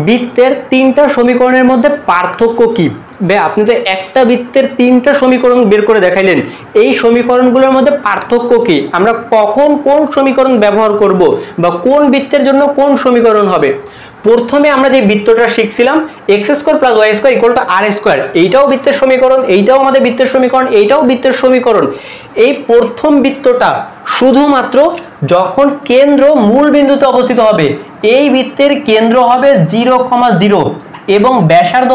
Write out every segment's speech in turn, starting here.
বৃত্তের তিনটা সমীকরণের মধ্যে পার্থক্য কি? ভাই আপনি তো একটা বৃত্তের তিনটা সমীকরণ বের করে দেখাইলেন, এই সমীকরণগুলোর মধ্যে পার্থক্য কি? আমরা কখন কোন সমীকরণ ব্যবহার করব বা কোন বৃত্তের জন্য কোন সমীকরণ হবে? প্রথমে আমরা যে বৃত্তটা শিখছিলাম x² + y² = r², এইটাও বৃত্তের সমীকরণ, এইটাও আমাদের বৃত্তের সমীকরণ, এইটাও বৃত্তের সমীকরণ। এই প্রথম বৃত্তটা শুধুমাত্র যখন কেন্দ্র মূল বিন্দুতে অবস্থিত হবে, এই বৃত্তের কেন্দ্র হবে 0, 0 এবং ব্যাসার্ধ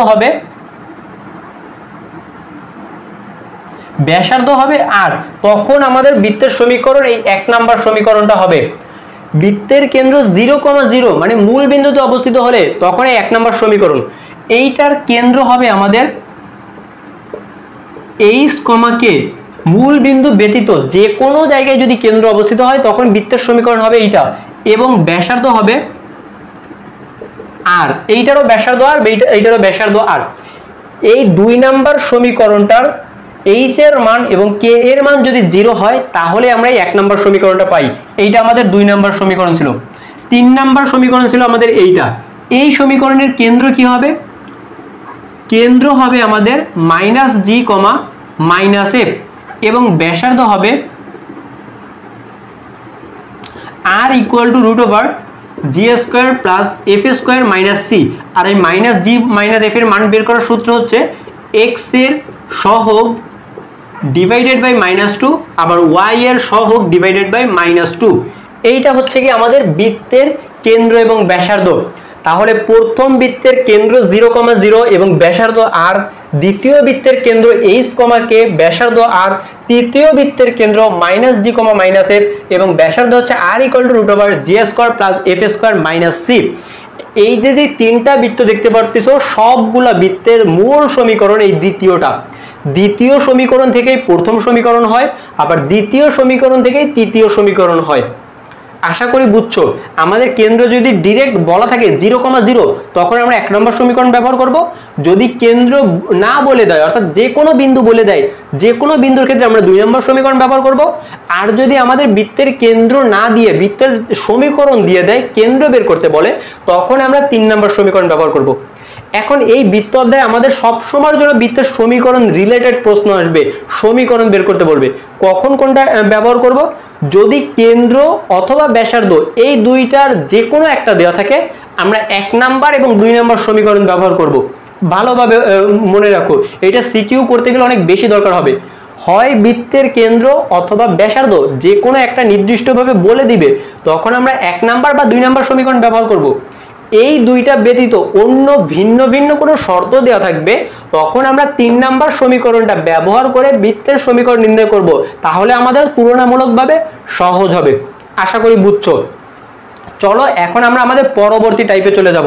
হবে r, তখন আমাদের বৃত্তের সমীকরণ এই 1 নাম্বার সমীকরণটা হবে। বৃত্তের কেন্দ্র 0, 0 মানে মূল বিন্দুতে অবস্থিত হলে তখন এই 1 নাম্বার সমীকরণ। এইটার কেন্দ্র হবে আমাদের h, k, মূল বিন্দু ব্যতীত যে কোনো জায়গায় যদি কেন্দ্র অবস্থিত হয় তখন বৃত্তের সমীকরণ হবে এইটা, এবং ব্যাসার্ধ হবে r, এইটারও ব্যাসার্ধ r, এইটারও ব্যাসার্ধ r। এই 2 নাম্বার সমীকরণটার h এর মান এবং k এর মান যদি 0 হয় তাহলে আমরা এই 1 নাম্বার সমীকরণটা পাই। এইটা আমাদের 2 নাম্বার সমীকরণ ছিল। 3 নাম্বার সমীকরণ ছিল আমাদের এইটা। এই সমীকরণের কেন্দ্র কি হবে? কেন্দ্র হবে আমাদের -g, -f এবং ব্যাসার্ধ হবে r = √g² + f² - c। আর এই -g - f এর মান বের করার সূত্র হচ্ছে x এর সহগ ডিভাইডেড বাই -2 আবার y এর সহগ ডিভাইডেড বাই -2। এইটা হচ্ছে কি আমাদের বৃত্তের কেন্দ্র এবং ব্যাসার্ধ। তাহলে প্রথম বৃত্তের কেন্দ্র 0, 0 এবং ব্যাসার্ধ r, দ্বিতীয় বৃত্তের কেন্দ্র h, k, ব্যাসার্ধ r, তৃতীয় বৃত্তের কেন্দ্র -g, -f এবং ব্যাসার্ধ হচ্ছে r = √g² + f² - c। এই যে তিনটা বৃত্ত দেখতে পারতেছো সবগুলা বৃত্তের মূল সমীকরণ এই দ্বিতীয় সমীকরণ থেকেই প্রথম সমীকরণ হয়, আবার দ্বিতীয় সমীকরণ থেকেই তৃতীয় সমীকরণ হয়। আশা করি বুঝছো। আমাদের কেন্দ্র যদি ডাইরেক্ট বলা থাকে 0, 0 তখন আমরা 1 নম্বর সমীকরণ ব্যবহার করব। যদি কেন্দ্র না বলে দেয় অর্থাৎ যে কোনো বিন্দু বলে দেয়, যে কোনো বিন্দুর ক্ষেত্রে আমরা 2 নম্বর সমীকরণ ব্যবহার করব। আর যদি আমাদের বৃত্তের কেন্দ্র না দিয়ে বৃত্তের সমীকরণ দিয়ে দেয়, কেন্দ্র বের করতে বলে, তখন আমরা 3 নম্বর সমীকরণ ব্যবহার করব। এখন এই বৃত্ত অধ্যায়ে আমাদের সব সময়ের জন্য বৃত্তের সমীকরণ রিলেটেড প্রশ্ন আসবে, সমীকরণ বের করতে বলবে। কখন কোনটা ব্যবহার করব? যদি কেন্দ্র অথবা ব্যাসার্ধ এই দুইটার যে কোনো একটা দেওয়া থাকে, আমরা 1 নাম্বার এবং 2 নাম্বার সমীকরণ ব্যবহার করব। ভালোভাবে মনে রাখো, এটা সিকিউ করতে গেলে অনেক বেশি দরকার হবে। হয় বৃত্তের কেন্দ্র অথবা ব্যাসার্ধ যে কোনো একটা নির্দিষ্টভাবে বলে দিবে, তখন আমরা 1 নাম্বার বা 2 নাম্বার সমীকরণ ব্যবহার করব। এই দুইটা ব্যতীত অন্য ভিন্ন ভিন্ন কোনো শর্ত দেওয়া থাকবে, তখন আমরা 3 নাম্বার সমীকরণটা ব্যবহার করে বৃত্তের সমীকরণ নির্ণয় করব। তাহলে আমাদের তুলনামূলকভাবে সহজ হবে। আশা করি বুঝছো। চলো এখন আমরা আমাদের পরবর্তী টাইপে চলে যাব।